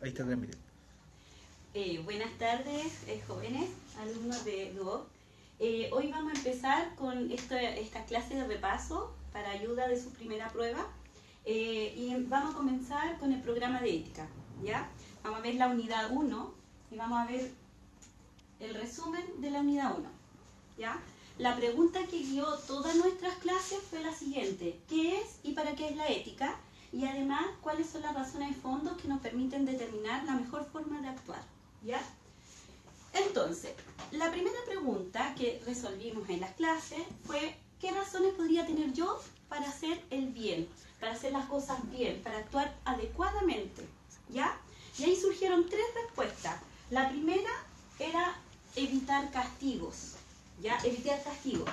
ahí está transmitiendo. Buenas tardes, jóvenes, alumnos de Duoc. Hoy vamos a empezar con esta clase de repaso para ayuda de su primera prueba. Y vamos a comenzar con el programa de ética, ¿ya? Vamos a ver la unidad 1 y vamos a ver el resumen de la unidad 1, ¿ya? La pregunta que guió todas nuestras clases fue la siguiente: ¿qué es y para qué es la ética? Y además, ¿cuáles son las razones de fondo que nos permiten determinar la mejor forma de actuar? ¿Ya? Entonces, la primera pregunta que resolvimos en las clases fue: ¿qué razones podría tener yo para hacer el bien? Para hacer las cosas bien, para actuar adecuadamente, ¿ya? Y ahí surgieron tres respuestas. La primera era evitar castigos, ¿ya? Evitar castigos.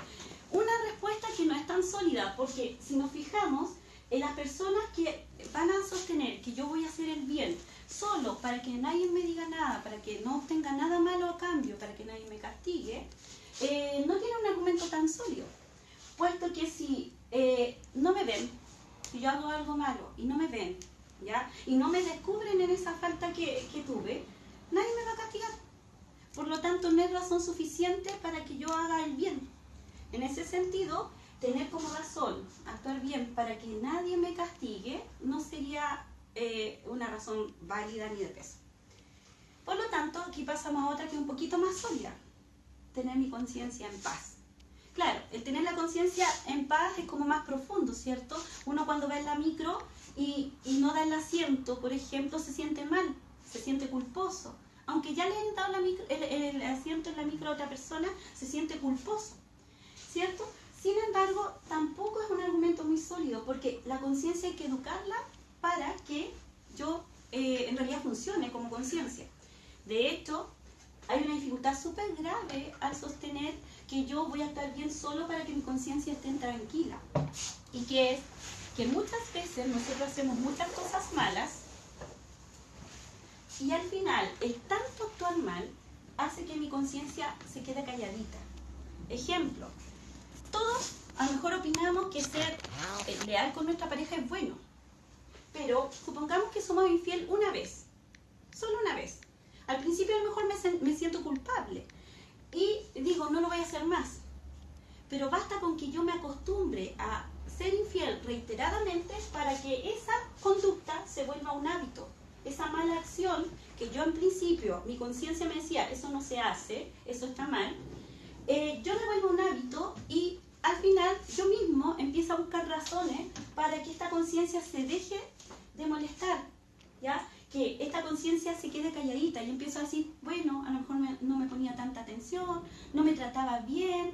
Una respuesta que no es tan sólida, porque si nos fijamos, en las personas que van a sostener que yo voy a hacer el bien solo para que nadie me diga nada, para que no obtenga nada malo a cambio, para que nadie me castigue, no tiene un argumento tan sólido. Puesto que si no me ven, si yo hago algo malo y no me ven, ¿ya? Y no me descubren en esa falta que tuve, nadie me va a castigar. Por lo tanto, no es razón suficiente para que yo haga el bien. En ese sentido, tener como razón actuar bien para que nadie me castigue no sería una razón válida ni de peso. Por lo tanto, aquí pasamos a otra que es un poquito más sólida: tener mi conciencia en paz. Claro, el tener la conciencia en paz es como más profundo, ¿cierto? Uno cuando va en la micro y no da el asiento, por ejemplo, se siente mal, se siente culposo. Aunque ya le han dado el asiento en la micro a otra persona, se siente culposo, ¿cierto? Sin embargo, tampoco es un argumento muy sólido, porque la conciencia hay que educarla para que yo en realidad funcione como conciencia. De hecho, hay una dificultad súper grave al sostener que yo voy a estar bien solo para que mi conciencia esté tranquila. Y que es que muchas veces nosotros hacemos muchas cosas malas y al final el tanto actuar mal hace que mi conciencia se quede calladita. Ejemplo: todos a lo mejor opinamos que ser leal con nuestra pareja es bueno, pero supongamos que somos infiel una vez, solo una vez. Al principio a lo mejor me siento culpable y digo, no lo voy a hacer más. Pero basta con que yo me acostumbre a ser infiel reiteradamente para que esa conducta se vuelva un hábito. Esa mala acción que yo en principio, mi conciencia me decía, eso no se hace, eso está mal, yo me vuelvo un hábito y al final yo mismo empiezo a buscar razones para que esta conciencia se deje de molestar, ¿ya? Que esta conciencia se quede calladita y empiezo a decir, bueno, a lo mejor no me ponía tanta atención, no me trataba bien,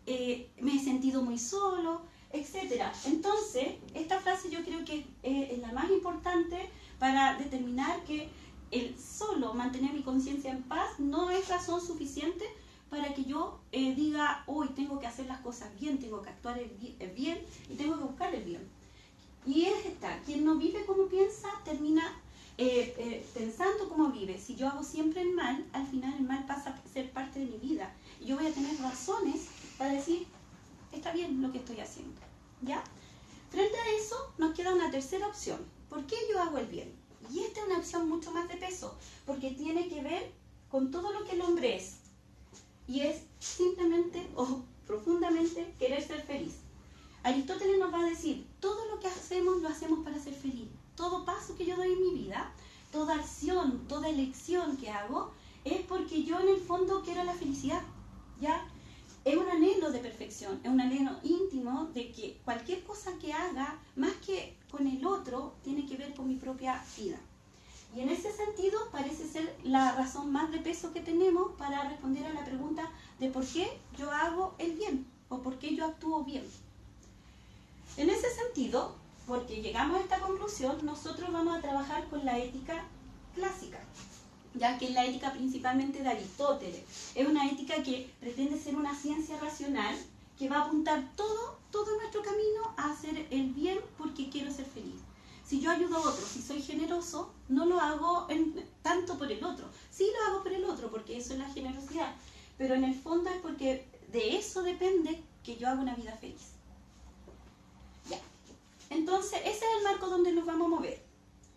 me he sentido muy solo, etc. Entonces, esta frase yo creo que es la más importante para determinar que el solo mantener mi conciencia en paz no es razón suficiente para que yo diga, hoy tengo que hacer las cosas bien, tengo que actuar el bien y tengo que buscar el bien. Y es esta: quien no vive como piensa, termina pensando como vive. Si yo hago siempre el mal, al final el mal pasa a ser parte de mi vida. Y yo voy a tener razones para decir, está bien lo que estoy haciendo, ¿ya? Frente a eso, nos queda una tercera opción. ¿Por qué yo hago el bien? Y esta es una opción mucho más de peso, porque tiene que ver con todo lo que el hombre es. Y es simplemente o profundamente querer ser feliz. Aristóteles nos va a decir, todo lo que hacemos lo hacemos para ser feliz. Todo paso que yo doy en mi vida, toda acción, toda elección que hago, es porque yo en el fondo quiero la felicidad, ¿ya? Es un anhelo de perfección, es un anhelo íntimo de que cualquier cosa que haga, más que con el otro, tiene que ver con mi propia vida. Y en ese sentido parece ser la razón más de peso que tenemos para responder a la pregunta de por qué yo hago el bien o por qué yo actúo bien. En ese sentido, porque llegamos a esta conclusión, nosotros vamos a trabajar con la ética clásica, ya que es la ética principalmente de Aristóteles. Es una ética que pretende ser una ciencia racional que va a apuntar todo nuestro camino a hacer el bien porque quiero ser feliz. Si yo ayudo a otro, si soy generoso, no lo hago tanto por el otro. Sí lo hago por el otro, porque eso es la generosidad. Pero en el fondo es porque de eso depende que yo haga una vida feliz. Ya. Entonces, ese es el marco donde nos vamos a mover.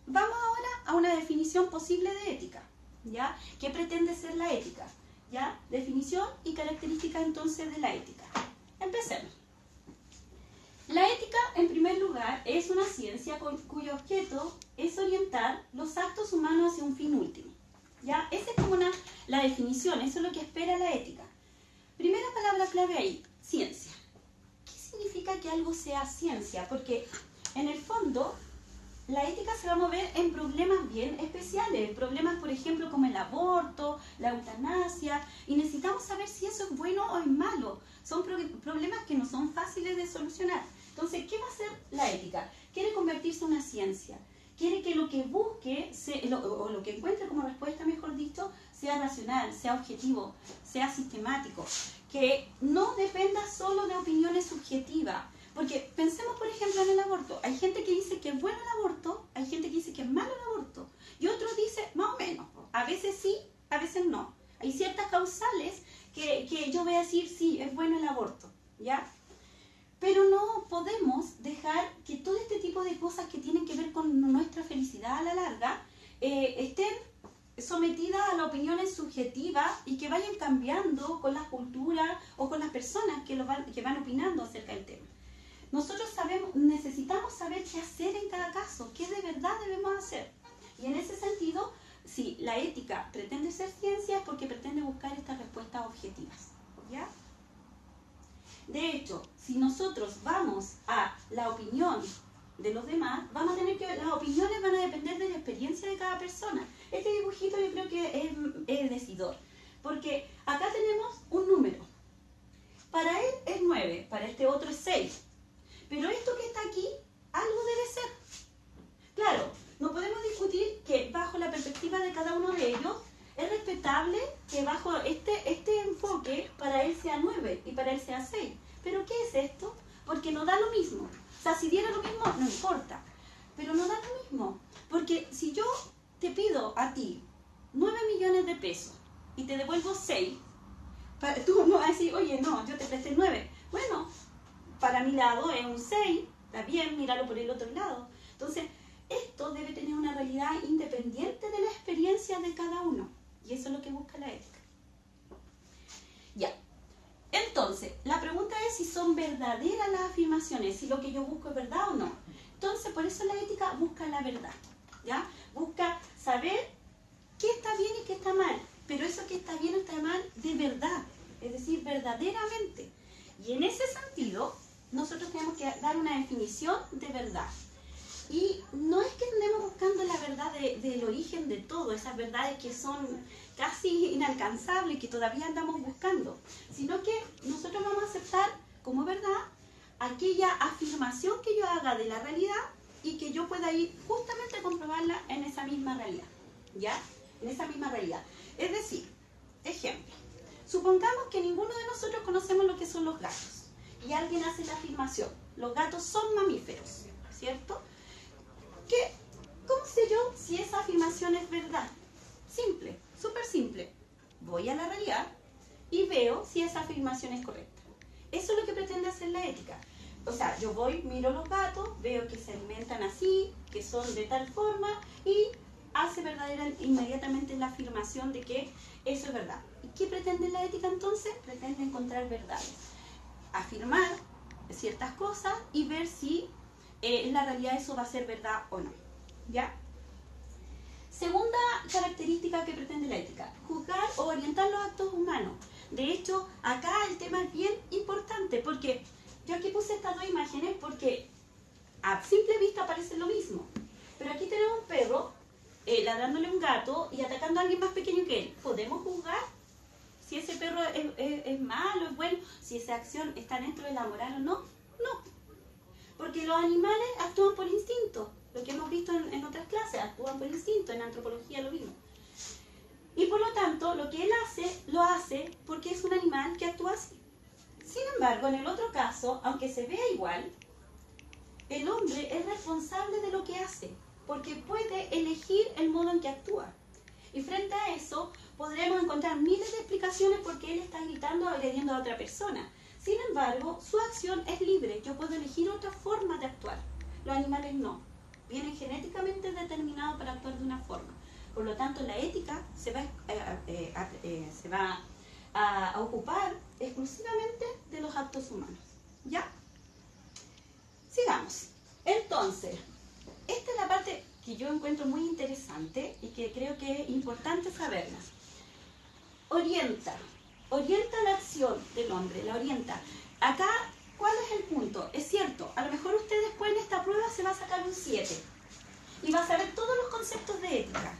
vamos ahora a una definición posible de ética, ¿ya? ¿Qué pretende ser la ética? ¿Ya? Definición y características entonces de la ética. Empecemos. La ética, en primer lugar, es una ciencia cuyo objeto es orientar los actos humanos hacia un fin último. ¿Ya? Esa es como la definición, eso es lo que espera la ética. Primera palabra clave ahí, ciencia. ¿Qué significa que algo sea ciencia? Porque en el fondo la ética se va a mover en problemas bien especiales, problemas por ejemplo como el aborto, la eutanasia, y necesitamos saber si eso es bueno o es malo. Son problemas que no son fáciles de solucionar. Entonces, ¿qué va a hacer la ética? Quiere convertirse en una ciencia. Quiere que lo que busque, o lo que encuentre como respuesta, mejor dicho, sea racional, sea objetivo, sea sistemático, que no dependa solo de opiniones subjetivas. Porque pensemos, por ejemplo, en el aborto. Hay gente que dice que es bueno el aborto, hay gente que dice que es malo el aborto, y otros dicen más o menos. A veces sí, a veces no. Hay ciertas causales que yo voy a decir sí, es bueno el aborto, ¿ya? Pero no podemos dejar que todo este tipo de cosas que tienen que ver con nuestra felicidad a la larga estén sometidas a las opiniones subjetivas y que vayan cambiando con la cultura o con las personas que van opinando acerca del tema. Nosotros necesitamos saber qué hacer en cada caso, qué de verdad debemos hacer. Y en ese sentido, si la ética pretende ser ciencia es porque pretende buscar estas respuestas objetivas, ¿ya? De hecho, si nosotros vamos a la opinión de los demás, vamos a tener que las opiniones van a depender de la experiencia de cada persona. Este dibujito yo creo que es decidor, porque acá tenemos un número. Para él es 9, para este otro es 6. Pero esto que está aquí, algo debe ser. Claro, no podemos discutir que bajo la perspectiva de cada uno de ellos, es respetable que bajo este enfoque para él sea 9 y para él sea 6. ¿Pero qué es esto? Porque no da lo mismo. O sea, si diera lo mismo, no importa. Pero no da lo mismo. Porque si yo te pido a ti 9 millones de pesos y te devuelvo 6, tú no vas a decir, oye, no, yo te presté 9. Bueno, para mi lado es un 6, está bien, míralo por el otro lado. Entonces, esto debe tener una realidad independiente de la experiencia de cada uno. Y eso es lo que busca la ética. Ya. Entonces, la pregunta es si son verdaderas las afirmaciones, si lo que yo busco es verdad o no. Entonces, por eso la ética busca la verdad, ¿ya? Busca saber qué está bien y qué está mal, pero eso que está bien o está mal de verdad, es decir, verdaderamente. Y en ese sentido, nosotros tenemos que dar una definición de verdad. Y no es que andemos buscando la verdad del origen de todo, esas verdades que son casi inalcanzables, que todavía andamos buscando, sino que nosotros vamos a aceptar como verdad aquella afirmación que yo haga de la realidad y que yo pueda ir justamente a comprobarla en esa misma realidad, ¿ya? En esa misma realidad. Es decir, ejemplo, supongamos que ninguno de nosotros conocemos lo que son los gatos y alguien hace la afirmación, los gatos son mamíferos, ¿cierto? ¿Cómo sé yo si esa afirmación es verdad? Simple, súper simple. Voy a la realidad y veo si esa afirmación es correcta. Eso es lo que pretende hacer la ética. O sea, yo voy, miro los gatos, veo que se alimentan así, que son de tal forma y hace verdadera inmediatamente la afirmación de que eso es verdad. ¿Y qué pretende la ética entonces? Pretende encontrar verdades. Afirmar ciertas cosas y ver si en la realidad eso va a ser verdad o no, ¿ya? Segunda característica que pretende la ética, juzgar o orientar los actos humanos. De hecho, acá el tema es bien importante porque yo aquí puse estas dos imágenes porque a simple vista parece lo mismo. Pero aquí tenemos un perro ladrándole a un gato y atacando a alguien más pequeño que él. ¿Podemos juzgar si ese perro es malo, es bueno, si esa acción está dentro de la moral o no? No. Porque los animales actúan por instinto. Lo que hemos visto en otras clases, actúan por instinto. En antropología lo vimos. Y por lo tanto, lo que él hace, lo hace porque es un animal que actúa así. Sin embargo, en el otro caso, aunque se vea igual, el hombre es responsable de lo que hace, porque puede elegir el modo en que actúa. Y frente a eso, podremos encontrar miles de explicaciones por qué él está gritando o agrediendo a otra persona. Sin embargo, su acción es libre. Yo puedo elegir otra forma de actuar. Los animales no. vienen genéticamente determinados para actuar de una forma. Por lo tanto, la ética se va a ocupar exclusivamente de los actos humanos. ¿Ya? Sigamos. Entonces, esta es la parte que yo encuentro muy interesante y que creo que es importante saberla. Orienta la acción del hombre, la orienta. Acá, ¿cuál es el punto? Es cierto, a lo mejor usted después en esta prueba se va a sacar un 7 y va a saber todos los conceptos de ética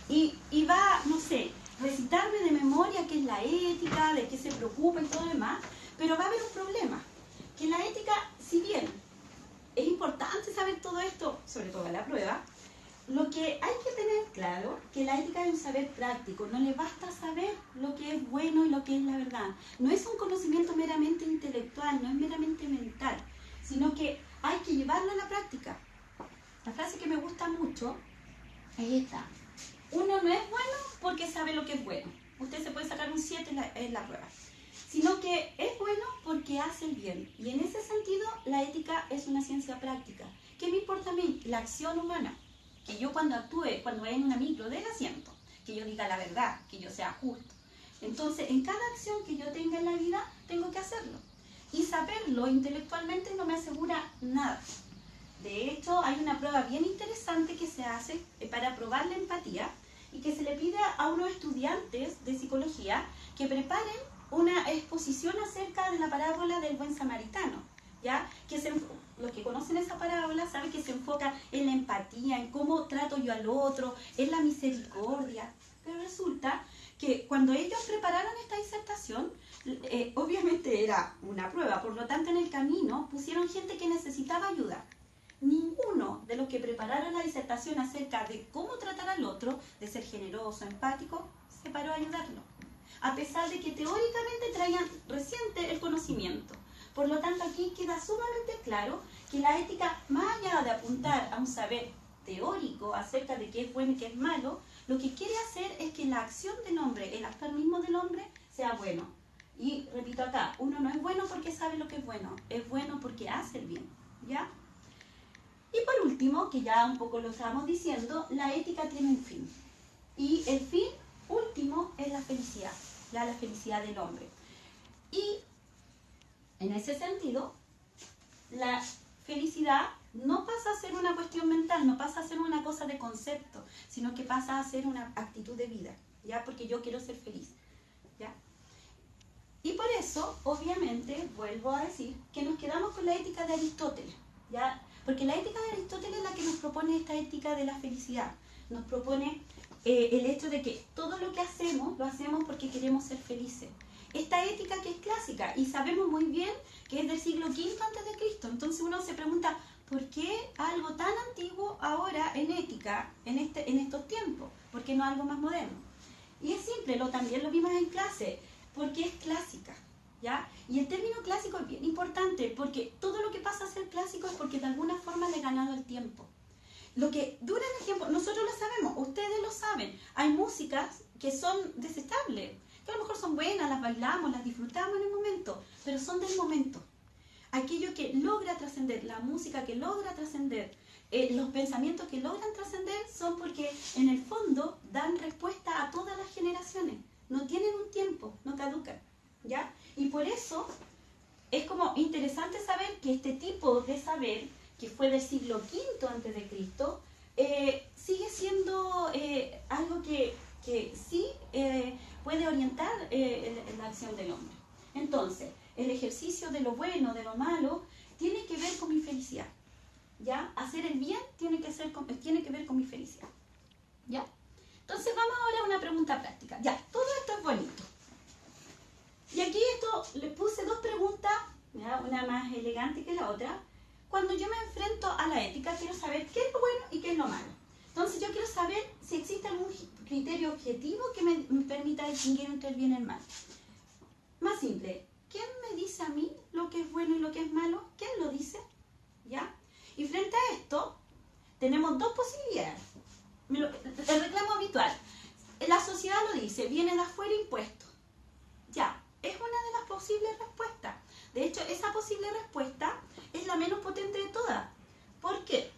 y va, no sé, recitarme de memoria qué es la ética, de qué se preocupa y todo lo demás, pero va a haber un problema, que la ética, si bien es importante saber todo esto, sobre todo en la prueba, lo que hay que tener claro que la ética es un saber práctico, no le basta saber lo que es bueno y lo que es la verdad. No es un conocimiento meramente intelectual, no es meramente mental, sino que hay que llevarlo a la práctica. La frase que me gusta mucho es esta: uno no es bueno porque sabe lo que es bueno. Usted se puede sacar un 7 en la prueba, sino que es bueno porque hace el bien. Y en ese sentido, la ética es una ciencia práctica. ¿Qué me importa a mí? La acción humana. Que yo cuando actúe, cuando vaya en una micro del asiento, que yo diga la verdad, que yo sea justo. Entonces, en cada acción que yo tenga en la vida, tengo que hacerlo. Y saberlo intelectualmente no me asegura nada. De hecho, hay una prueba bien interesante que se hace para probar la empatía y que se le pide a unos estudiantes de psicología que preparen una exposición acerca de la parábola del buen samaritano. ¿Ya? Los que conocen esa parábola saben que se enfoca en la empatía, en cómo trato yo al otro, en la misericordia. Pero resulta que cuando ellos prepararon esta disertación, obviamente era una prueba, por lo tanto en el camino pusieron gente que necesitaba ayuda. Ninguno de los que prepararon la disertación acerca de cómo tratar al otro, de ser generoso, empático, se paró a ayudarlo, a pesar de que teóricamente traían reciente el conocimiento. Por lo tanto, aquí queda sumamente claro que la ética, más allá de apuntar a un saber teórico acerca de qué es bueno y qué es malo, lo que quiere hacer es que la acción del hombre, el actuar mismo del hombre, sea bueno. Y repito acá, uno no es bueno porque sabe lo que es bueno porque hace el bien. ¿Ya? Y por último, que ya un poco lo estábamos diciendo, la ética tiene un fin. Y el fin último es la felicidad, ya la felicidad del hombre. Y en ese sentido, la felicidad no pasa a ser una cuestión mental, no pasa a ser una cosa de concepto, sino que pasa a ser una actitud de vida, ¿ya? Porque yo quiero ser feliz, ¿ya? Y por eso, obviamente, vuelvo a decir que nos quedamos con la ética de Aristóteles, ¿ya? Porque la ética de Aristóteles es la que nos propone esta ética de la felicidad. Nos propone el hecho de que todo lo que hacemos, lo hacemos porque queremos ser felices. Esta ética que es clásica, y sabemos muy bien que es del siglo V a.C. Entonces uno se pregunta, ¿por qué algo tan antiguo ahora en ética, en estos tiempos? ¿Por qué no algo más moderno? Y es simple, también lo vimos en clase, porque es clásica, ¿ya? Y el término clásico es bien importante, porque todo lo que pasa a ser clásico es porque de alguna forma le he ganado el tiempo. Lo que dura el tiempo, nosotros lo sabemos, ustedes lo saben, hay músicas que son desestables, que a lo mejor son buenas, las bailamos, las disfrutamos en el momento, pero son del momento. Aquello que logra trascender, la música que logra trascender, los pensamientos que logran trascender son porque en el fondo dan respuesta a todas las generaciones, no tienen un tiempo, no caducan, ¿ya? Y por eso es como interesante saber que este tipo de saber, que fue del siglo V a.C., sigue siendo algo que sí puede orientar la acción del hombre. Entonces, el ejercicio de lo bueno, de lo malo, tiene que ver con mi felicidad, ¿ya? Hacer el bien tiene que ver con mi felicidad, ¿ya? Entonces, vamos ahora a una pregunta práctica. Ya, todo esto es bonito. Y aquí le puse dos preguntas, ¿ya? Una más elegante que la otra. Cuando yo me enfrento a la ética, quiero saber qué es lo bueno y qué es lo malo. Entonces yo quiero saber si existe algún criterio objetivo que me permita distinguir entre el bien y el mal. Más simple, ¿quién me dice a mí lo que es bueno y lo que es malo? ¿Quién lo dice? ¿Ya? Y frente a esto, tenemos dos posibilidades. El reclamo habitual. La sociedad lo dice, viene de afuera impuesto. Ya, es una de las posibles respuestas. De hecho, esa posible respuesta es la menos potente de todas. ¿Por qué?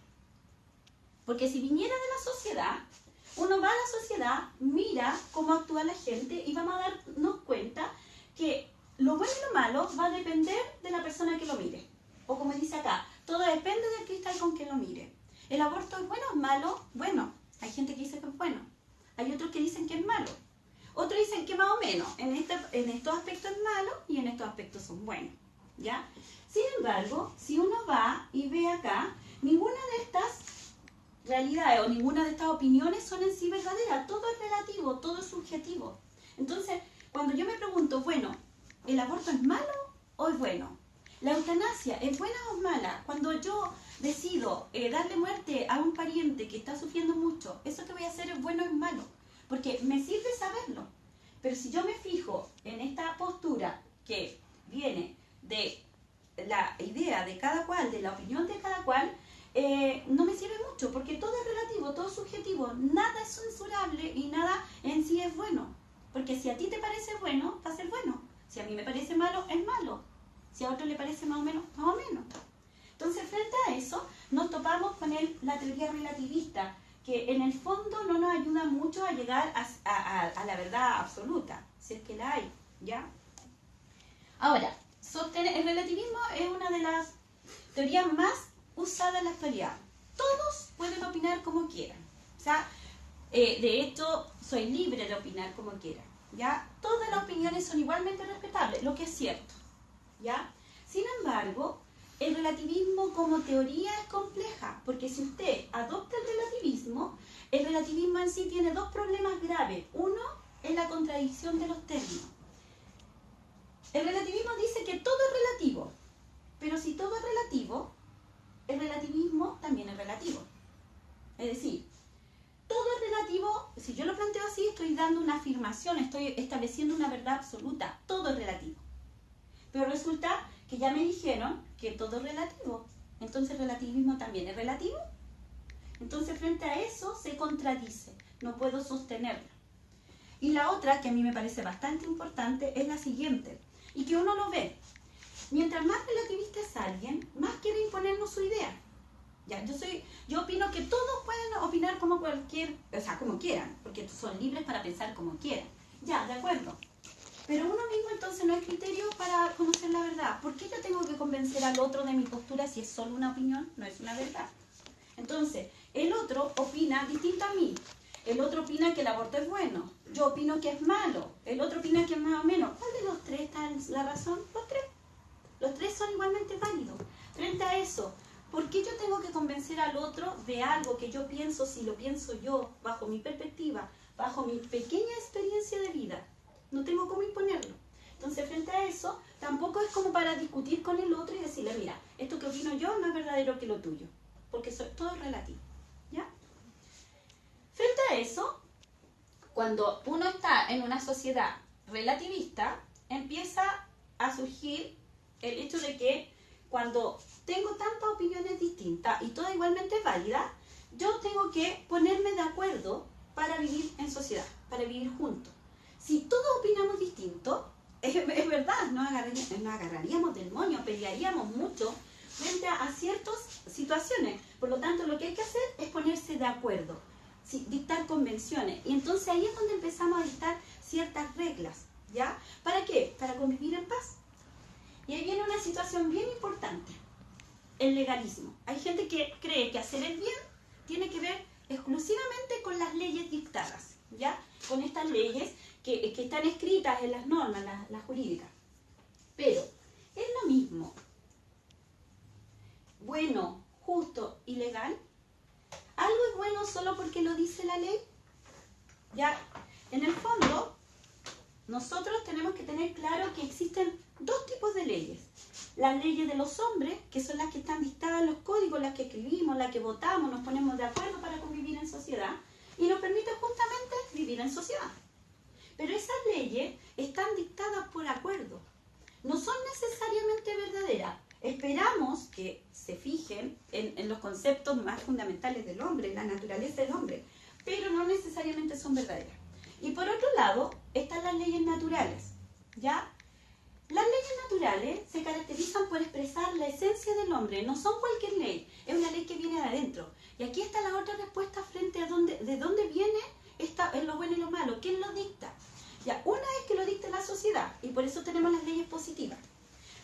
sociedad mira cómo actúa la gente y vamos a darnos cuenta que lo bueno y lo malo va a depender de la persona que lo mire. O como dice acá, todo depende del cristal con que lo mire. ¿El aborto es bueno o es malo? Bueno, hay gente que dice que es bueno. Hay otros que dicen que es malo. Otros dicen que más o menos. En estos aspectos es malo y en estos aspectos son buenos. ¿Ya? Sin embargo, si uno va y ve acá, ninguna de estas realidades o ninguna de estas opiniones son en sí verdaderas. Todo es relativo, todo es subjetivo. Entonces, cuando yo me pregunto, bueno, ¿el aborto es malo o es bueno? ¿La eutanasia es buena o es mala? Cuando yo decido darle muerte a un pariente que está sufriendo mucho, ¿eso que voy a hacer es bueno o es malo? Porque me sirve saberlo. Pero si yo me fijo en esta postura que viene de la idea de cada cual, de la opinión de cada cual, no me sirve mucho, porque todo es relativo, todo es subjetivo, nada es censurable y nada en sí es bueno. Porque si a ti te parece bueno, va a ser bueno. Si a mí me parece malo, es malo. Si a otro le parece más o menos, más o menos. Entonces, frente a eso, nos topamos con la teoría relativista, que en el fondo no nos ayuda mucho a llegar a la verdad absoluta, si es que la hay, ¿ya? Ahora, el relativismo es una de las teorías más usadas en la actualidad. Todos pueden opinar como quieran. O sea, de hecho, soy libre de opinar como quiera, ¿ya? Todas las opiniones son igualmente respetables, lo que es cierto, ¿ya? Sin embargo, el relativismo como teoría es compleja, porque si usted adopta el relativismo en sí tiene dos problemas graves. Uno es la contradicción de los términos. El relativismo dice que todo es relativo, pero si todo es relativo, el relativismo también es relativo. Es decir, todo es relativo. Si yo lo planteo así, estoy dando una afirmación, estoy estableciendo una verdad absoluta. Todo es relativo. Pero resulta que ya me dijeron que todo es relativo. Entonces el relativismo también es relativo. Entonces frente a eso se contradice. No puedo sostenerlo. Y la otra, que a mí me parece bastante importante, es la siguiente. Y que uno lo ve. Mientras más relativista es alguien, más quiere imponernos su idea. Ya, yo opino que todos pueden opinar como como quieran, porque son libres para pensar como quieran. Ya, de acuerdo. Pero uno mismo entonces no es criterio para conocer la verdad. ¿Por qué yo tengo que convencer al otro de mi postura si es solo una opinión, no es una verdad? Entonces, el otro opina distinto a mí. El otro opina que el aborto es bueno. Yo opino que es malo. El otro opina que es más o menos. ¿Cuál de los tres está en la razón? Los tres. Los tres son igualmente válidos. Frente a eso, ¿por qué yo tengo que convencer al otro de algo que yo pienso si lo pienso yo, bajo mi perspectiva, bajo mi pequeña experiencia de vida? No tengo cómo imponerlo. Entonces, frente a eso, tampoco es como para discutir con el otro y decirle, mira, esto que opino yo no es verdadero que lo tuyo, porque todo es relativo, ¿ya? Frente a eso, cuando uno está en una sociedad relativista, empieza a surgir el hecho de que cuando tengo tantas opiniones distintas y todas igualmente válidas, yo tengo que ponerme de acuerdo para vivir en sociedad, para vivir juntos. Si todos opinamos distinto, es verdad, nos agarraríamos del moño, pelearíamos mucho frente a ciertas situaciones. Por lo tanto, lo que hay que hacer es ponerse de acuerdo, dictar convenciones. Y entonces ahí es donde empezamos a dictar ciertas reglas, ¿ya? ¿Para qué? Para convivir en paz. Y ahí viene una situación bien importante, el legalismo. Hay gente que cree que hacer el bien tiene que ver exclusivamente con las leyes dictadas, ¿ya? Con estas leyes que están escritas en las normas, las jurídicas. Pero es lo mismo bueno, justo y legal. ¿Algo es bueno solo porque lo dice la ley? Ya, en el fondo, nosotros tenemos que tener claro que existen dos tipos de leyes. Las leyes de los hombres, que son las que están dictadas en los códigos, las que escribimos, las que votamos, nos ponemos de acuerdo para convivir en sociedad y nos permite justamente vivir en sociedad. Pero esas leyes están dictadas por acuerdo. No son necesariamente verdaderas. Esperamos que se fijen en los conceptos más fundamentales del hombre, en la naturaleza del hombre, pero no necesariamente son verdaderas. Y por otro lado, están las leyes naturales, ¿ya? Las leyes naturales se caracterizan por expresar la esencia del hombre, no son cualquier ley, es una ley que viene de adentro. Y aquí está la otra respuesta frente a de dónde viene es lo bueno y lo malo? ¿Quién lo dicta? Ya, una es que lo dicte la sociedad, y por eso tenemos las leyes positivas.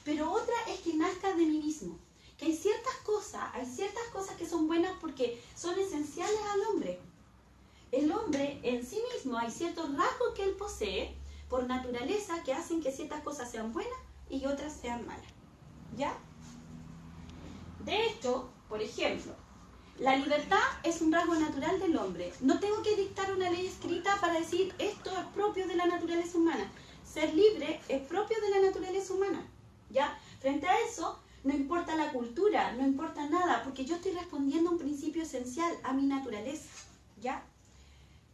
Pero otra es que nazca de mí mismo. Que hay ciertas cosas que son buenas porque son esenciales al hombre. El hombre en sí mismo, hay ciertos rasgos que él posee por naturaleza que hacen que ciertas cosas sean buenas y otras sean malas. ¿Ya? De hecho, por ejemplo, la libertad es un rasgo natural del hombre. No tengo que dictar una ley escrita para decir esto es propio de la naturaleza humana. Ser libre es propio de la naturaleza humana. ¿Ya? Frente a eso, no importa la cultura, no importa nada, porque yo estoy respondiendo a un principio esencial, a mi naturaleza. ¿Ya?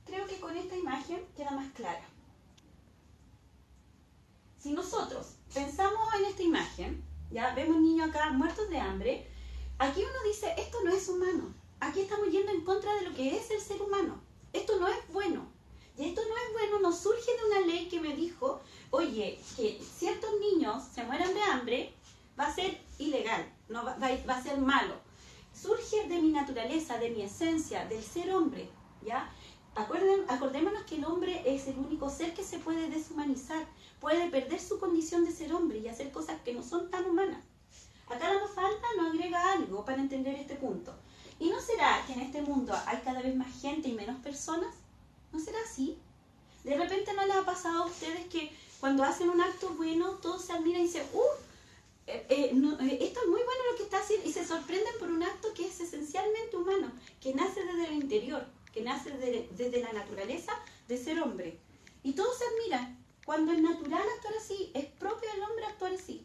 Creo que con esta imagen queda más clara. Si nosotros pensamos en esta imagen, ya vemos niños acá muertos de hambre, aquí uno dice, esto no es humano. Aquí estamos yendo en contra de lo que es el ser humano. Esto no es bueno. Y esto no es bueno, no surge de una ley que me dijo, oye, que ciertos niños se mueran de hambre, va a ser ilegal, no va a ser malo. Surge de mi naturaleza, de mi esencia, del ser hombre, ¿ya? Acordémonos que el hombre es el único ser que se puede deshumanizar, puede perder su condición de ser hombre y hacer cosas que no son tan humanas. Acá la falta nos agrega algo para entender este punto. ¿Y no será que en este mundo hay cada vez más gente y menos personas? ¿No será así? De repente no les ha pasado a ustedes que cuando hacen un acto bueno, todos se admiran y dicen, esto es muy bueno lo que está haciendo, y se sorprenden por un acto que es esencialmente humano, que nace desde el interior, que nace desde la naturaleza de ser hombre. Y todos se admiran. Cuando es natural actuar así, es propio del hombre actuar así.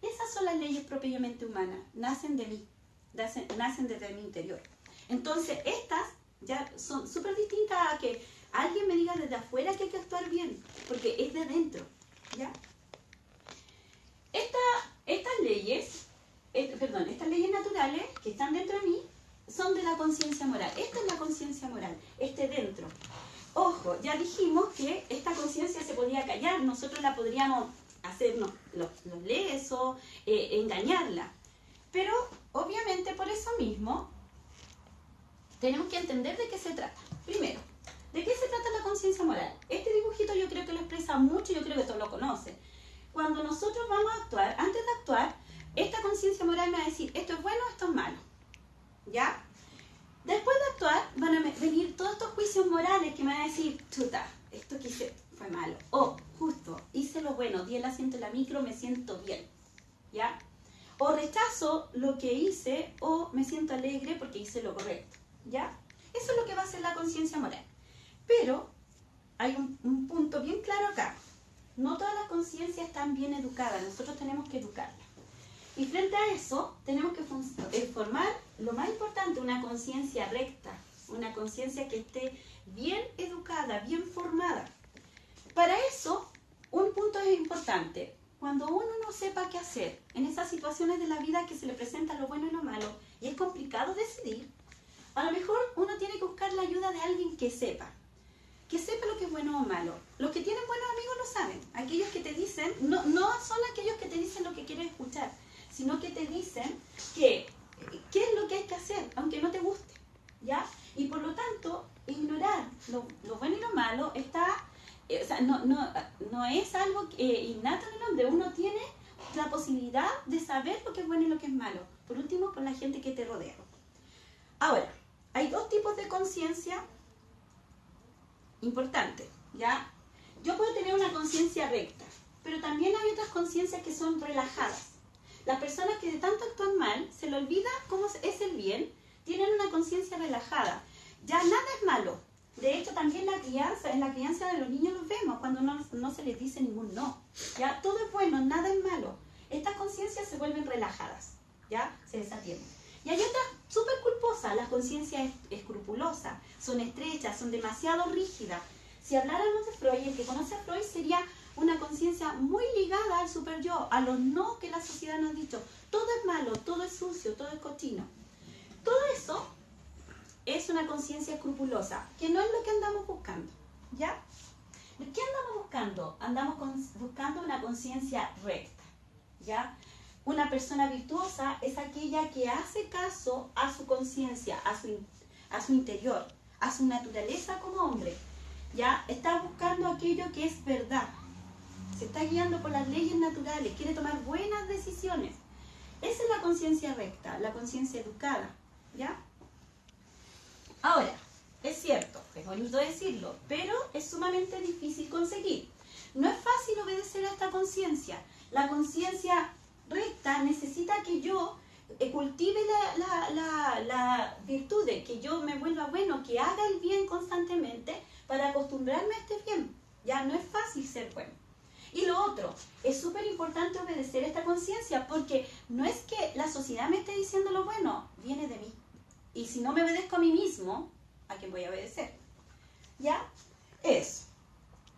Esas son las leyes propiamente humanas, nacen de mí, nacen desde mi interior. Entonces, estas ya son súper distintas a que alguien me diga desde afuera que hay que actuar bien, porque es de dentro, ¿ya? Estas leyes naturales que están dentro de mí son de la conciencia moral. Esta es la conciencia moral, dentro. Ojo, ya dijimos que esta conciencia se podía callar, nosotros la podríamos hacernos los lesos, engañarla. Pero, obviamente, por eso mismo, tenemos que entender de qué se trata. Primero, ¿de qué se trata la conciencia moral? Este dibujito yo creo que lo expresa mucho, yo creo que todos lo conocen. Cuando nosotros vamos a actuar, antes de actuar, esta conciencia moral me va a decir, esto es bueno, esto es malo. ¿Ya? Después de actuar, van a venir todos estos juicios morales que me van a decir, chuta, esto que hice fue malo. O, justo, hice lo bueno, di el asiento en la micro, me siento bien. ¿Ya? O rechazo lo que hice, o me siento alegre porque hice lo correcto. ¿Ya? Eso es lo que va a hacer la conciencia moral. Pero hay un punto bien claro acá. No todas las conciencias están bien educadas, nosotros tenemos que educarlas. Y frente a eso, tenemos que formar, lo más importante, una conciencia recta, una conciencia que esté bien educada, bien formada. Para eso, un punto es importante. Cuando uno no sepa qué hacer en esas situaciones de la vida que se le presenta lo bueno y lo malo, y es complicado decidir, a lo mejor uno tiene que buscar la ayuda de alguien que sepa lo que es bueno o malo. Los que tienen buenos amigos lo saben. Aquellos que te dicen, no son aquellos que te dicen lo que quieres escuchar, sino que te dicen qué es lo que hay que hacer, aunque no te guste, ¿ya? Y por lo tanto, ignorar lo bueno y lo malo no es algo innato en el hombre. Uno tiene la posibilidad de saber lo que es bueno y lo que es malo. Por último, por la gente que te rodea. Ahora, hay dos tipos de conciencia importantes, ¿ya? Yo puedo tener una conciencia recta, pero también hay otras conciencias que son relajadas. Las personas que de tanto actúan mal, se le olvida cómo es el bien, tienen una conciencia relajada. Ya nada es malo. De hecho, también en la crianza de los niños los vemos, cuando no se les dice ningún no. Ya todo es bueno, nada es malo. Estas conciencias se vuelven relajadas, ya se desatienden. Y hay otras súper culposas, las conciencias escrupulosas, son estrechas, son demasiado rígidas. Si habláramos de Freud, el que conoce a Freud sería una conciencia muy ligada al super yo, a los no que la sociedad nos ha dicho. Todo es malo, todo es sucio, todo es cochino. Todo eso es una conciencia escrupulosa, que no es lo que andamos buscando, ¿ya? ¿Qué andamos buscando? Andamos buscando una conciencia recta, ¿ya? Una persona virtuosa es aquella que hace caso a su conciencia, a su interior, a su naturaleza como hombre. ¿Ya? Está buscando aquello que es verdad. Se está guiando por las leyes naturales, quiere tomar buenas decisiones. Esa es la conciencia recta, la conciencia educada. ¿Ya? Ahora, es cierto, es bonito decirlo, pero es sumamente difícil conseguir. No es fácil obedecer a esta conciencia. La conciencia recta necesita que yo cultive la virtud, que yo me vuelva bueno, que haga el bien constantemente para acostumbrarme a este bien. Ya no es fácil ser bueno. Y lo otro, es súper importante obedecer esta conciencia porque no es que la sociedad me esté diciendo lo bueno, viene de mí. Y si no me obedezco a mí mismo, ¿a quién voy a obedecer? ¿Ya? Eso.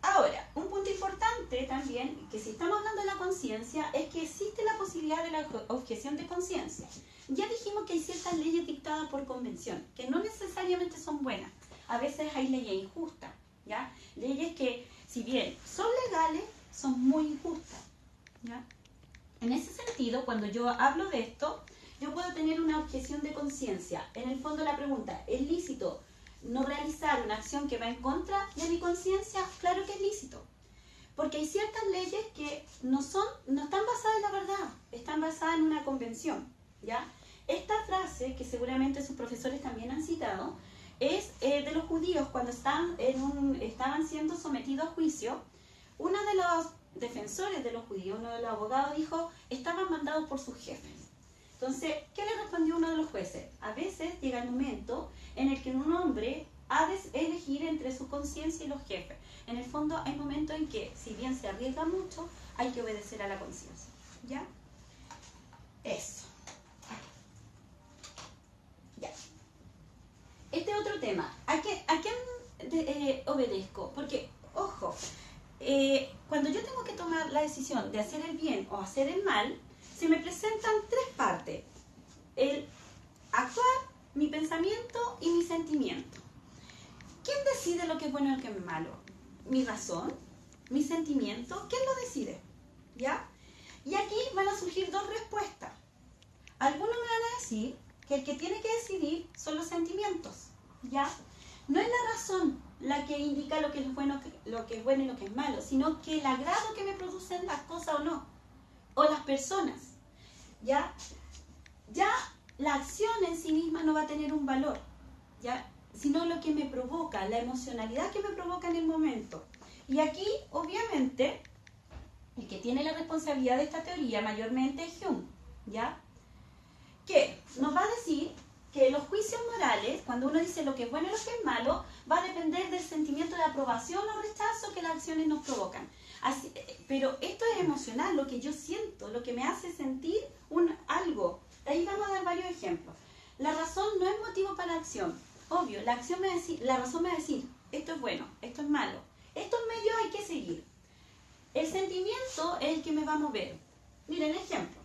Ahora, un punto importante también, que si estamos hablando de la conciencia, es que existe la posibilidad de la objeción de conciencia. Ya dijimos que hay ciertas leyes dictadas por convención, que no necesariamente son buenas. A veces hay leyes injustas, ¿ya? Leyes que, si bien son legales, son muy injustas, ¿ya? En ese sentido, cuando yo hablo de esto, yo puedo tener una objeción de conciencia. En el fondo la pregunta, ¿es lícito no realizar una acción que va en contra de mi conciencia? Claro que es lícito. Porque hay ciertas leyes que no están basadas en la verdad, están basadas en una convención, ¿ya? Esta frase, que seguramente sus profesores también han citado, es de los judíos cuando estaban siendo sometidos a juicio. Uno de los defensores de los judíos, uno de los abogados, dijo, estaban mandados por sus jefes. Entonces, ¿qué le respondió uno de los jueces? A veces llega el momento en el que un hombre ha de elegir entre su conciencia y los jefes. En el fondo hay momentos en que, si bien se arriesga mucho, hay que obedecer a la conciencia. ¿Ya? Eso. Ya. Este otro tema. ¿A quién obedezco? Porque, ojo, cuando yo tengo que tomar la decisión de hacer el bien o hacer el mal, se me presentan tres partes: el actuar, mi pensamiento y mi sentimiento. ¿Quién decide lo que es bueno y lo que es malo? ¿Mi razón? ¿Mi sentimiento? ¿Quién lo decide? ¿Ya? Y aquí van a surgir dos respuestas. Algunos me van a decir que el que tiene que decidir son los sentimientos, ¿ya? No es la razón la que indica lo que es bueno y lo que es malo, sino que el agrado que me producen las cosas o no, o las personas, ¿ya? Ya la acción en sí misma no va a tener un valor, ¿ya? Sino lo que me provoca, la emocionalidad que me provoca en el momento. Y aquí, obviamente, el que tiene la responsabilidad de esta teoría mayormente es Hume, ¿ya? Que nos va a decir que los juicios morales, cuando uno dice lo que es bueno y lo que es malo, va a depender del sentimiento de aprobación o rechazo que las acciones nos provocan. Así, pero esto es emocional, lo que yo siento, lo que me hace sentir algo. De ahí vamos a dar varios ejemplos. La razón no es motivo para la acción. Obvio, la razón me va a decir, esto es bueno, esto es malo. Estos medios hay que seguir. El sentimiento es el que me va a mover. Miren, ejemplo.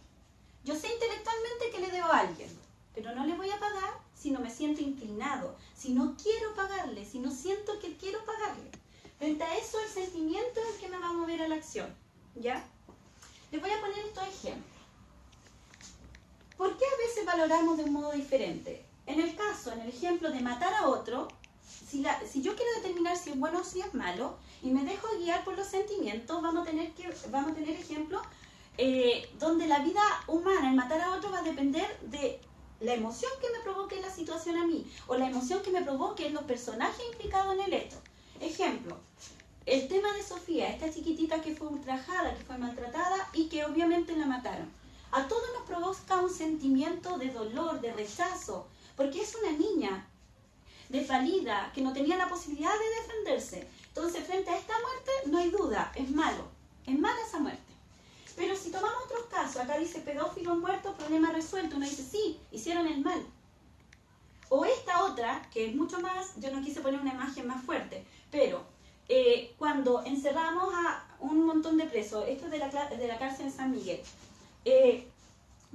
Yo sé intelectualmente que le debo a alguien, pero no le voy a pagar si no me siento inclinado, si no quiero pagarle, si no siento que quiero pagarle. Frente a eso, el sentimiento es el que me va a mover a la acción, ¿ya? Les voy a poner estos ejemplos. ¿Por qué a veces valoramos de un modo diferente? En el ejemplo de matar a otro, si yo quiero determinar si es bueno o si es malo, y me dejo guiar por los sentimientos, vamos a tener ejemplos donde la vida humana, el matar a otro, va a depender de la emoción que me provoque la situación a mí, o la emoción que me provoque los personajes implicados en el hecho. Ejemplo, el tema de Sofía, esta chiquitita que fue ultrajada, que fue maltratada y que obviamente la mataron. A todos nos provoca un sentimiento de dolor, de rechazo, porque es una niña desvalida, que no tenía la posibilidad de defenderse. Entonces, frente a esta muerte, no hay duda, es malo, es mala esa muerte. Pero si tomamos otros casos, acá dice pedófilo muerto, problema resuelto, uno dice, sí, hicieron el mal. O esta otra, que es mucho más, yo no quise poner una imagen más fuerte, pero cuando encerramos a un montón de presos, esto es de la cárcel en San Miguel,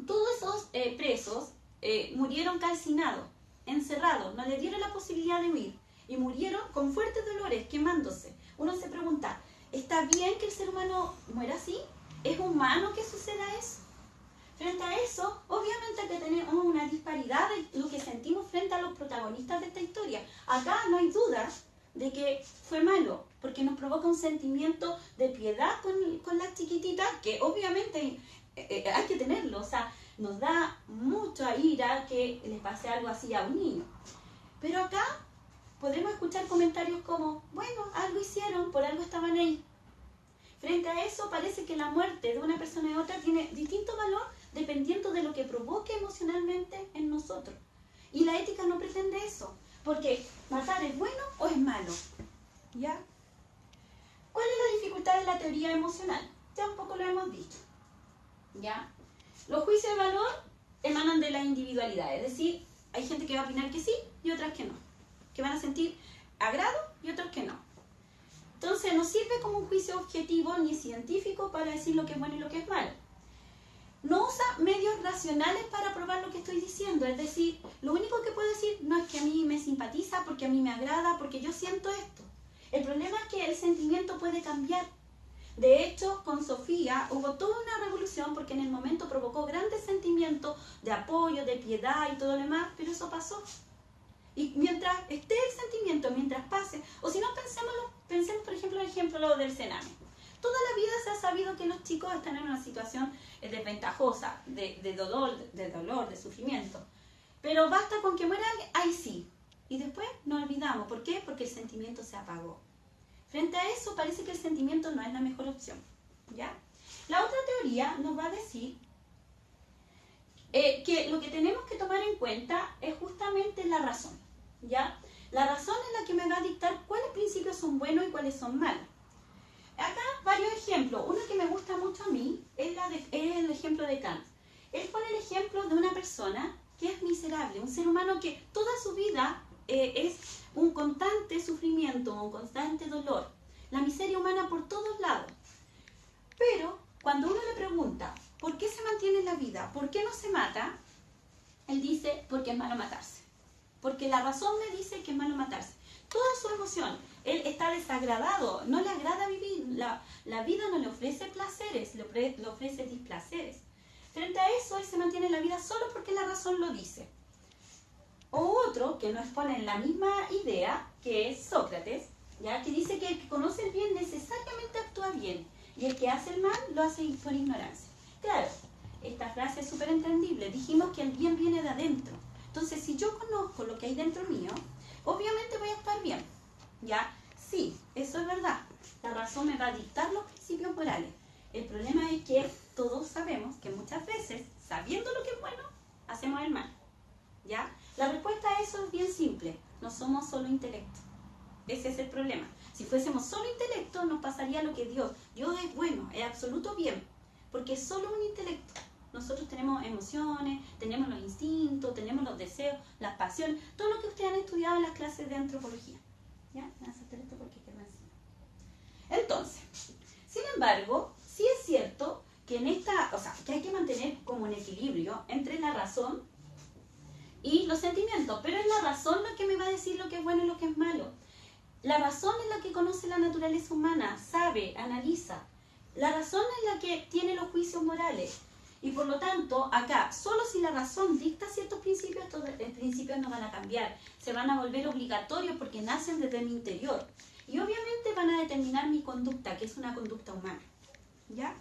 todos esos presos murieron calcinados, encerrados, no les dieron la posibilidad de huir, y murieron con fuertes dolores, quemándose. Uno se pregunta, ¿está bien que el ser humano muera así? ¿Es humano que suceda eso? Frente a eso, obviamente que tenemos una disparidad de lo que sentimos frente a los protagonistas de esta historia. Acá no hay duda de que fue malo, porque nos provoca un sentimiento de piedad con las chiquititas, que obviamente hay que tenerlo, o sea, nos da mucha ira que les pase algo así a un niño. Pero acá podemos escuchar comentarios como, bueno, algo hicieron, por algo estaban ahí. Frente a eso, parece que la muerte de una persona y otra tiene distinto valor dependiendo de lo que provoque emocionalmente en nosotros. Y la ética no pretende eso, porque matar es bueno o es malo, ¿ya? ¿Cuál es la dificultad de la teoría emocional? Ya un poco lo hemos dicho, ¿ya? Los juicios de valor emanan de la individualidad, es decir, hay gente que va a opinar que sí y otras que no, que van a sentir agrado y otros que no. Entonces no sirve como un juicio objetivo ni científico para decir lo que es bueno y lo que es malo. No usa medios racionales para probar lo que estoy diciendo, es decir, lo único que puedo decir no es que a mí me simpatiza, porque a mí me agrada, porque yo siento esto. El problema es que el sentimiento puede cambiar. De hecho, con Sofía hubo toda una revolución porque en el momento provocó grandes sentimientos de apoyo, de piedad y todo lo demás, pero eso pasó. Y mientras esté el sentimiento, mientras pase, o si no, pensemos por ejemplo en el ejemplo del cename. Toda la vida se ha sabido que los chicos están en una situación desventajosa, de dolor, de sufrimiento. Pero basta con que muera alguien, ahí sí. Y después nos olvidamos. ¿Por qué? Porque el sentimiento se apagó. Frente a eso, parece que el sentimiento no es la mejor opción, ¿ya? La otra teoría nos va a decir que lo que tenemos que tomar en cuenta es justamente la razón, ¿ya? La razón es la que me va a dictar cuáles principios son buenos y cuáles son malos. Acá varios ejemplos. Uno que me gusta mucho a mí es el ejemplo de Kant. Él pone el ejemplo de una persona que es miserable, un ser humano que toda su vida es un constante sufrimiento, un constante dolor. La miseria humana por todos lados. Pero cuando uno le pregunta, ¿por qué se mantiene en la vida? ¿Por qué no se mata? Él dice, porque es malo matarse. Porque la razón me dice que es malo matarse. Toda su emoción, él está desagradado, no le agrada vivir, la vida no le ofrece placeres, le ofrece displaceres. Frente a eso, él se mantiene en la vida solo porque la razón lo dice. O otro que nos expone en la misma idea, que es Sócrates, ¿ya? Que dice que el que conoce el bien necesariamente actúa bien, y el que hace el mal lo hace por ignorancia. Claro, esta frase es súper entendible. Dijimos que el bien viene de adentro. Entonces, si yo conozco lo que hay dentro mío, obviamente voy a actuar bien, ¿ya? Sí, eso es verdad. La razón me va a dictar los principios morales. El problema es que todos sabemos que muchas veces, sabiendo lo que es bueno, hacemos el mal, ¿ya? La respuesta a eso es bien simple. No somos solo intelecto. Ese es el problema. Si fuésemos solo intelecto, nos pasaría lo que Dios. Dios es bueno, es absoluto bien, porque es solo un intelecto. Nosotros tenemos emociones, tenemos los instintos, tenemos los deseos, las pasiones, todo lo que ustedes han estudiado en las clases de antropología. ¿Ya? Voy a hacer esto porque queda encima. Entonces, sin embargo, sí es cierto que que hay que mantener como un equilibrio entre la razón y los sentimientos, pero es la razón la que me va a decir lo que es bueno y lo que es malo. La razón es la que conoce la naturaleza humana, sabe, analiza. La razón es la que tiene los juicios morales. Y por lo tanto, acá, solo si la razón dicta ciertos principios, estos principios no van a cambiar. Se van a volver obligatorios porque nacen desde mi interior. Y obviamente van a determinar mi conducta, que es una conducta humana. ¿Ya?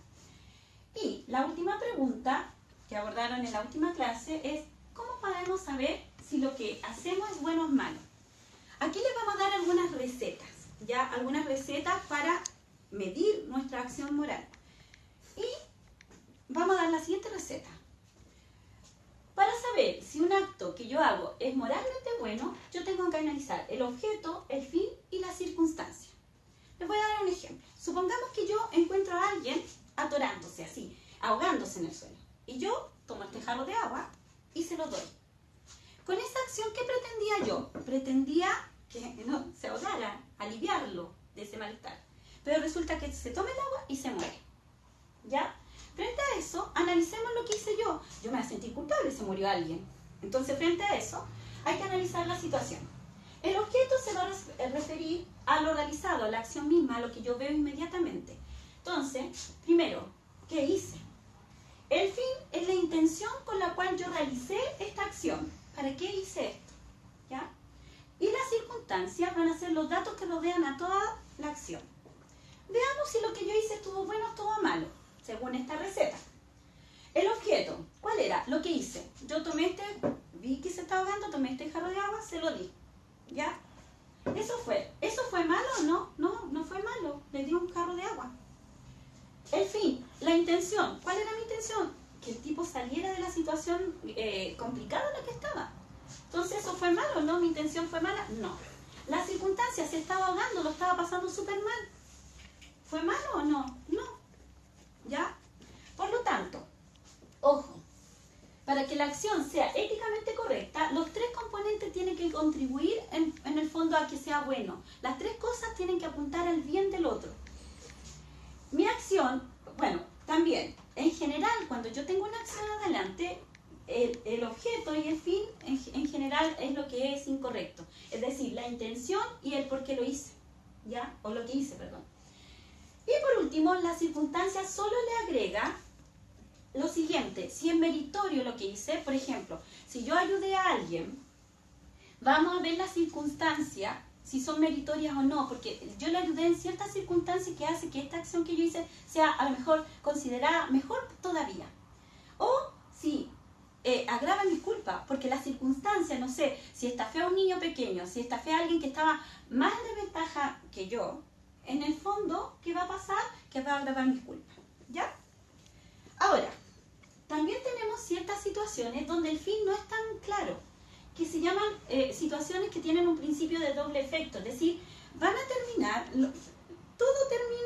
Y la última pregunta que abordaron en la última clase es, ¿cómo podemos saber si lo que hacemos es bueno o es malo? Aquí les vamos a dar algunas recetas, ¿ya? Algunas recetas para medir nuestra acción moral. Y vamos a dar la siguiente receta. Para saber si un acto que yo hago es moralmente bueno, yo tengo que analizar el objeto, el fin y la circunstancia. Les voy a dar un ejemplo. Supongamos que yo encuentro a alguien atorándose así, ahogándose en el suelo. Y yo tomo este jarro de agua y se lo doy. Con esa acción, ¿qué pretendía yo? Pretendía que no se ahogara, aliviarlo de ese malestar. Pero resulta que se toma el agua y se muere. ¿Ya? Frente a eso, analicemos lo que hice yo. Yo me voy a sentir culpable, se murió alguien. Entonces, frente a eso, hay que analizar la situación. El objeto se va a referir a lo realizado, a la acción misma, a lo que yo veo inmediatamente. Entonces, primero, ¿qué hice? El fin es la intención con la cual yo realicé esta acción. ¿Para qué hice esto? ¿Ya? Y las circunstancias van a ser los datos que rodean a toda la acción. Veamos si lo que yo hice estuvo bueno o estuvo malo, según esta receta. El objeto, ¿cuál era? Lo que hice. Yo tomé vi que se estaba ahogando, tomé este jarro de agua, se lo di. ¿Ya? ¿Eso fue malo o no? No, no fue malo. Le di un jarro de agua. El fin, la intención. ¿Cuál era mi intención? Que el tipo saliera de la situación complicada en la que estaba. Entonces, ¿eso fue malo? ¿No? ¿Mi intención fue mala? No. La circunstancia, se estaba ahogando, lo estaba pasando súper mal. ¿Fue malo o no? No. ¿Ya? Por lo tanto, ojo, para que la acción sea éticamente correcta, los tres componentes tienen que contribuir en el fondo a que sea bueno. Las tres cosas tienen que apuntar al bien del otro. Mi acción, bueno, también, en general, cuando yo tengo una acción adelante, el objeto y el fin, en general, es lo que es incorrecto. Es decir, la intención y el por qué lo hice, ¿ya? O lo que hice, perdón. Y por último, la circunstancia solo le agrega lo siguiente: si es meritorio lo que hice, por ejemplo, si yo ayudé a alguien, vamos a ver la circunstancia, si son meritorias o no, porque yo le ayudé en ciertas circunstancias que hace que esta acción que yo hice sea a lo mejor considerada mejor todavía. O si agrava mis culpas, porque la circunstancia, no sé, si estafé a un niño pequeño, si estafé a alguien que estaba más de ventaja que yo, en el fondo, ¿qué va a pasar? Que va a agravar mis culpas, ¿ya? Ahora, también tenemos ciertas situaciones donde el fin no es tan claro, que se llaman situaciones que tienen un principio de doble efecto, es decir, van a terminar, todo termina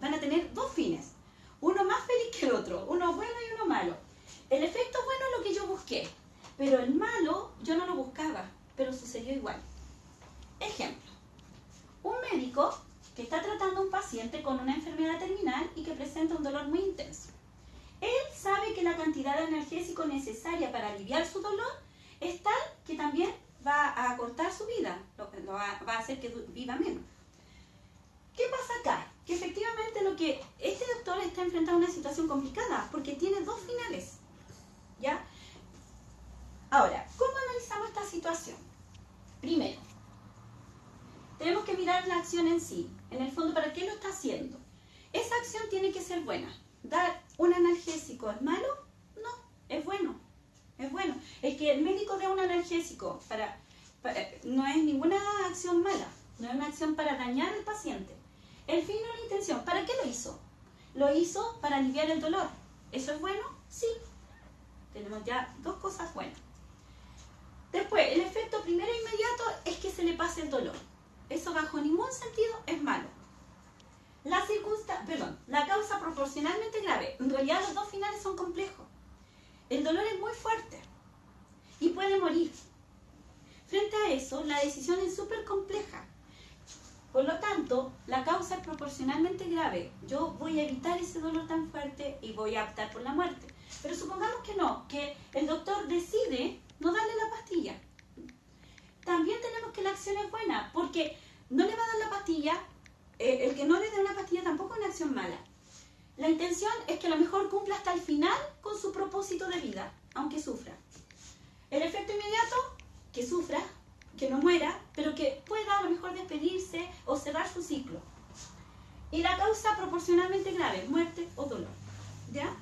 van a tener dos fines, uno más feliz que el otro, uno bueno y uno malo. El efecto bueno es lo que yo busqué, pero el malo yo no lo buscaba, pero sucedió igual. Ejemplo, un médico que está tratando a un paciente con una enfermedad terminal y que presenta un dolor muy intenso. Él sabe que la cantidad de analgésico necesaria para aliviar su dolor es tal que también va a acortar su vida, va a hacer que viva menos. ¿Qué pasa acá? Que efectivamente este doctor está enfrentando una situación complicada porque tiene dos finales, ¿ya? Ahora, ¿cómo analizamos esta situación? Primero, tenemos que mirar la acción en sí. En el fondo, ¿para qué lo está haciendo? Esa acción tiene que ser buena. ¿Dar un analgésico es malo? No, es bueno. Es bueno. El que el médico dé un analgésico no es ninguna acción mala. No es una acción para dañar al paciente. El fin o la intención, ¿para qué lo hizo? Lo hizo para aliviar el dolor. ¿Eso es bueno? Sí. Tenemos ya dos cosas buenas. Después, el efecto primero e inmediato es que se le pase el dolor. Eso bajo ningún sentido es malo. La causa proporcionalmente grave. En realidad los dos finales son complejos. El dolor es muy fuerte y puede morir. Frente a eso, la decisión es súper compleja. Por lo tanto, la causa es proporcionalmente grave. Yo voy a evitar ese dolor tan fuerte y voy a optar por la muerte. Pero supongamos que no, que el doctor decide no darle la pastilla. También tenemos que la acción es buena, porque no le va a dar la pastilla. El que no le dé una pastilla tampoco es una acción mala. La intención es que a lo mejor cumpla hasta el final con su propósito de vida, aunque sufra. El efecto inmediato, que sufra, que no muera, pero que pueda a lo mejor despedirse o cerrar su ciclo. Y la causa proporcionalmente grave, muerte o dolor. ¿Ya?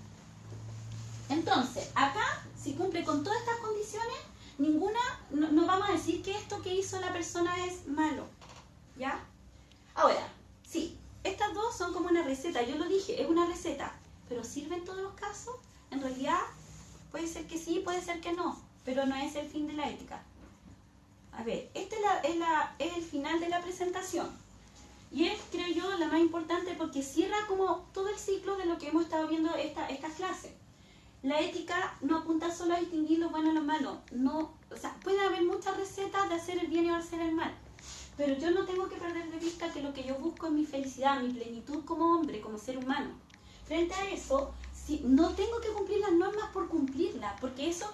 Entonces, acá, si cumple con todas estas condiciones, no vamos a decir que esto que hizo la persona es malo. ¿Ya? Ahora, sí, estas dos son como una receta, yo lo dije, es una receta, pero ¿sirve en todos los casos? En realidad, puede ser que sí, puede ser que no, pero no es el fin de la ética. A ver, este es el final de la presentación. Y es, creo yo, la más importante porque cierra como todo el ciclo de lo que hemos estado viendo esta clase. La ética no apunta solo a distinguir lo bueno y lo malo. Puede haber muchas recetas de hacer el bien y hacer el mal. Pero yo no tengo que perder de vista que lo que yo busco es mi felicidad, mi plenitud como hombre, como ser humano. Frente a eso, no tengo que cumplir las normas por cumplirlas, porque eso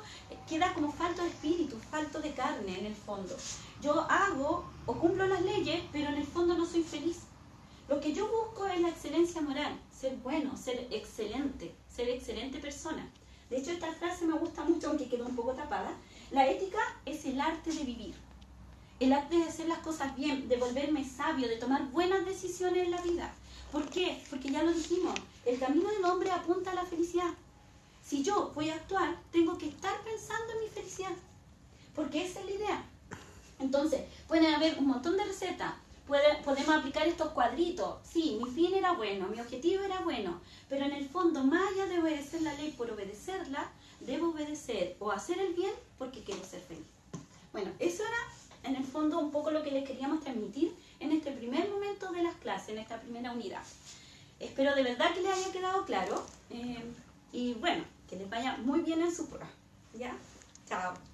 queda como falto de espíritu, falto de carne en el fondo. Yo hago o cumplo las leyes, pero en el fondo no soy feliz. Lo que yo busco es la excelencia moral, ser bueno. bueno, ser excelente persona. De hecho, esta frase me gusta mucho, aunque quedó un poco tapada. La ética es el arte de vivir. El arte de hacer las cosas bien, de volverme sabio, de tomar buenas decisiones en la vida. ¿Por qué? Porque ya lo dijimos, el camino del hombre apunta a la felicidad. Si yo voy a actuar, tengo que estar pensando en mi felicidad, porque esa es la idea. Entonces, pueden haber un montón de recetas, podemos aplicar estos cuadritos. Sí, mi fin era bueno, mi objetivo era bueno, pero en el fondo, más allá de obedecer la ley por obedecerla, debo obedecer o hacer el bien porque quiero ser feliz. Bueno, eso era en el fondo un poco lo que les queríamos transmitir en este primer momento de las clases, en esta primera unidad. Espero de verdad que les haya quedado claro y bueno, que les vaya muy bien en su prueba. ¿Ya? Chao.